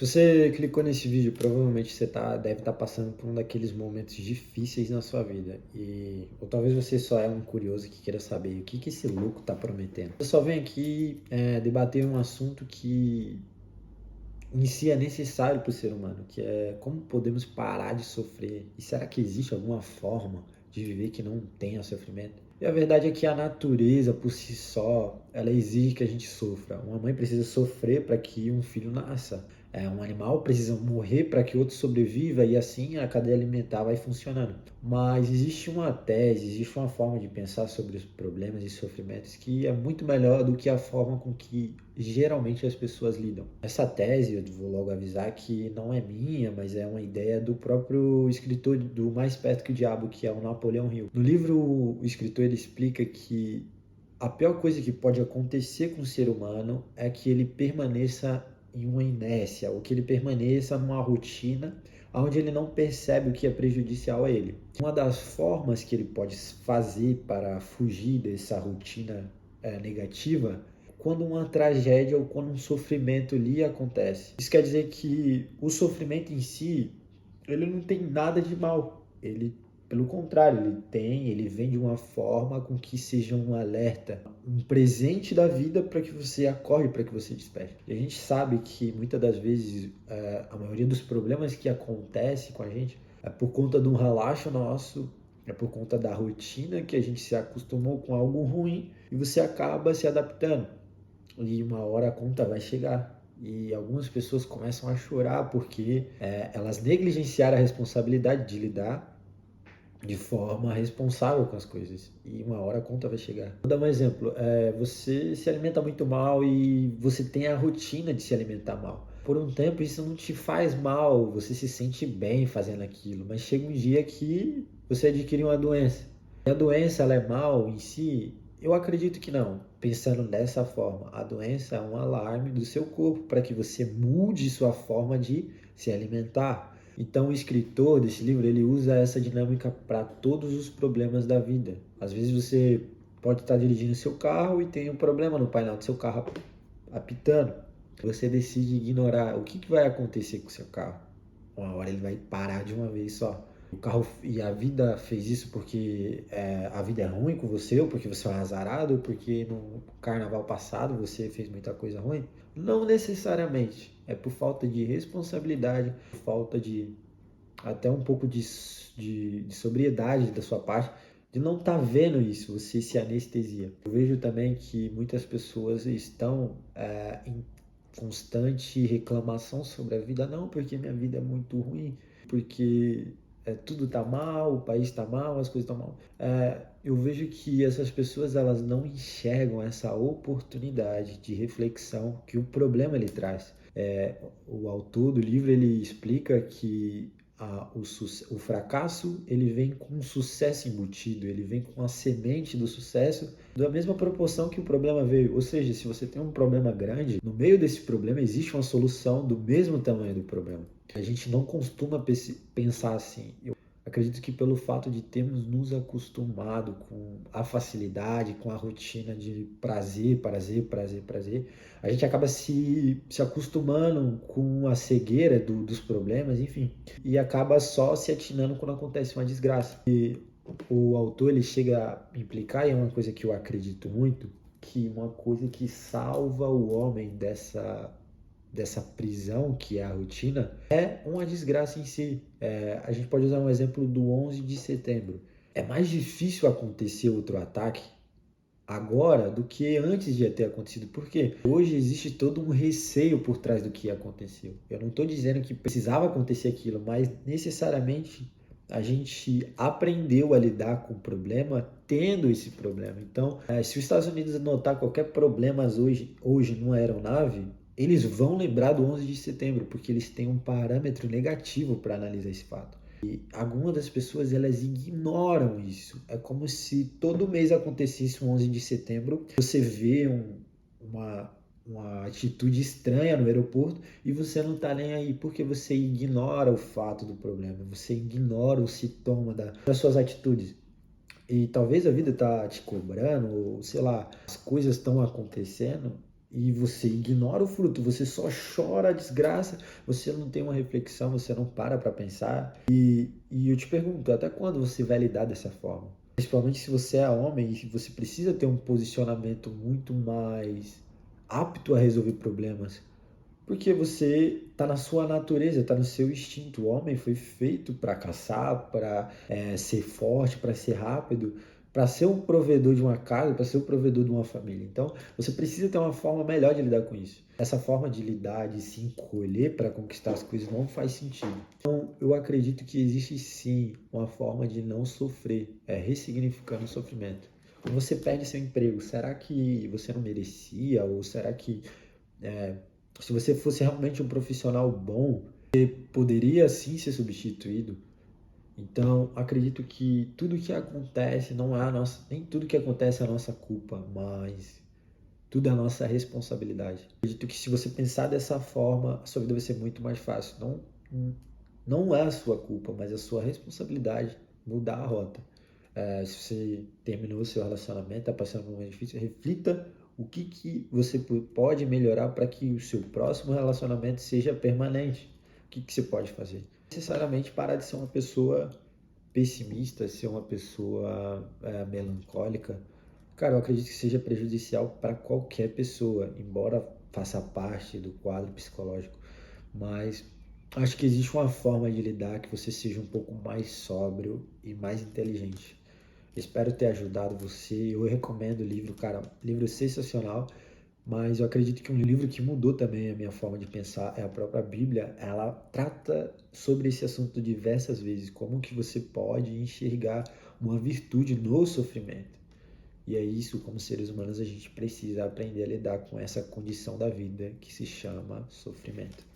Se você clicou nesse vídeo, provavelmente deve estar passando por um daqueles momentos difíceis na sua vida. Ou talvez você só é um curioso que queira saber o que esse louco está prometendo. Eu só venho aqui debater um assunto que em si é necessário para o ser humano, que é como podemos parar de sofrer. E será que existe alguma forma de viver que não tenha sofrimento? E a verdade é que a natureza, por si só, ela exige que a gente sofra. Uma mãe precisa sofrer para que um filho nasça. Um animal precisa morrer para que outro sobreviva e assim a cadeia alimentar vai funcionando. Mas existe uma tese, existe uma forma de pensar sobre os problemas e sofrimentos que é muito melhor do que a forma com que geralmente as pessoas lidam. Essa tese, eu vou logo avisar que não é minha, mas é uma ideia do próprio escritor do Mais Perto que o Diabo, que é o Napoleão Hill. No livro, o escritor ele explica que a pior coisa que pode acontecer com o ser humano é que ele permaneça em uma inércia, ou que ele permaneça numa rotina onde ele não percebe o que é prejudicial a ele. Uma das formas que ele pode fazer para fugir dessa rotina negativa quando uma tragédia ou quando um sofrimento lhe acontece. Isso quer dizer que o sofrimento em si, ele não tem nada de mal. Pelo contrário, ele vem de uma forma com que seja um alerta, um presente da vida para que você acorde, para que você desperte. E a gente sabe que muitas das vezes a maioria dos problemas que acontecem com a gente é por conta de um relaxo nosso, é por conta da rotina que a gente se acostumou com algo ruim e você acaba se adaptando. E uma hora a conta vai chegar. E algumas pessoas começam a chorar porque elas negligenciaram a responsabilidade de lidar de forma responsável com as coisas. E uma hora a conta vai chegar. Vou dar um exemplo. Você se alimenta muito mal e você tem a rotina de se alimentar mal. Por um tempo isso não te faz mal, você se sente bem fazendo aquilo. Mas chega um dia que você adquire uma doença. E a doença ela é mal em si? Eu acredito que não. Pensando dessa forma, a doença é um alarme do seu corpo para que você mude sua forma de se alimentar. Então o escritor desse livro, ele usa essa dinâmica para todos os problemas da vida. Às vezes você pode estar dirigindo seu carro e tem um problema no painel do seu carro apitando. Você decide ignorar. O que vai acontecer com o seu carro? Uma hora ele vai parar de uma vez só. O carro e a vida fez isso porque a vida é ruim com você, ou porque você é um azarado, ou porque no carnaval passado você fez muita coisa ruim? Não necessariamente. É por falta de responsabilidade, por falta de até um pouco de sobriedade da sua parte, de não estar vendo isso, você se anestesia. Eu vejo também que muitas pessoas estão em constante reclamação sobre a vida, não, porque minha vida é muito ruim, porque tudo está mal, o país está mal, as coisas estão mal. Eu vejo que essas pessoas elas não enxergam essa oportunidade de reflexão que o problema ele traz. O autor do livro ele explica que o fracasso ele vem com um sucesso embutido, ele vem com a semente do sucesso da mesma proporção que o problema veio. Ou seja, se você tem um problema grande, no meio desse problema existe uma solução do mesmo tamanho do problema. A gente não costuma pensar assim. Eu acredito que pelo fato de termos nos acostumado com a facilidade, com a rotina de prazer, prazer, prazer, prazer, a gente acaba se acostumando com a cegueira dos problemas, enfim, e acaba só se atinando quando acontece uma desgraça. E o autor ele chega a implicar, e é uma coisa que eu acredito muito, que uma coisa que salva o homem dessa prisão que é a rotina é uma desgraça em si. A gente pode usar um exemplo do 11 de setembro. É mais difícil acontecer outro ataque agora do que antes de ter acontecido. Por quê? Hoje existe todo um receio por trás do que aconteceu. Eu não estou dizendo que precisava acontecer aquilo, mas necessariamente a gente aprendeu a lidar com o problema tendo esse problema. Então, se os Estados Unidos notar qualquer problema hoje numa aeronave, eles vão lembrar do 11 de setembro, porque eles têm um parâmetro negativo para analisar esse fato. E algumas das pessoas elas ignoram isso. É como se todo mês acontecesse um 11 de setembro, você vê uma atitude estranha no aeroporto e você não está nem aí, porque você ignora o fato do problema, você ignora o sintoma das suas atitudes. E talvez a vida está te cobrando, ou sei lá, as coisas estão acontecendo e você ignora o fruto, você só chora a desgraça, você não tem uma reflexão, você não para pensar. E eu te pergunto, até quando você vai lidar dessa forma? Principalmente se você é homem e você precisa ter um posicionamento muito mais apto a resolver problemas. Porque você está na sua natureza, está no seu instinto. O homem foi feito para caçar, para ser forte, para ser rápido, para ser um provedor de uma casa, para ser o provedor de uma família. Então, você precisa ter uma forma melhor de lidar com isso. Essa forma de lidar, de se encolher para conquistar as coisas não faz sentido. Então, eu acredito que existe sim uma forma de não sofrer, ressignificando o sofrimento. Quando você perde seu emprego, será que você não merecia? Ou será que se você fosse realmente um profissional bom, você poderia sim ser substituído? Então, acredito que tudo que acontece não é a nossa, nem tudo que acontece é a nossa culpa, mas tudo é a nossa responsabilidade. Acredito que se você pensar dessa forma, a sua vida vai ser muito mais fácil. Não é a sua culpa, mas a sua responsabilidade mudar a rota. Se você terminou o seu relacionamento, está passando por um momento difícil, reflita o que você pode melhorar para que o seu próximo relacionamento seja permanente. O que você pode fazer? Não necessariamente parar de ser uma pessoa pessimista, ser uma pessoa melancólica. Cara, eu acredito que seja prejudicial para qualquer pessoa, embora faça parte do quadro psicológico. Mas acho que existe uma forma de lidar que você seja um pouco mais sóbrio e mais inteligente. Espero ter ajudado você. Eu recomendo o livro, cara, livro sensacional, mas eu acredito que um livro que mudou também a minha forma de pensar é a própria Bíblia. Ela trata sobre esse assunto diversas vezes, como que você pode enxergar uma virtude no sofrimento. E é isso, como seres humanos, a gente precisa aprender a lidar com essa condição da vida que se chama sofrimento.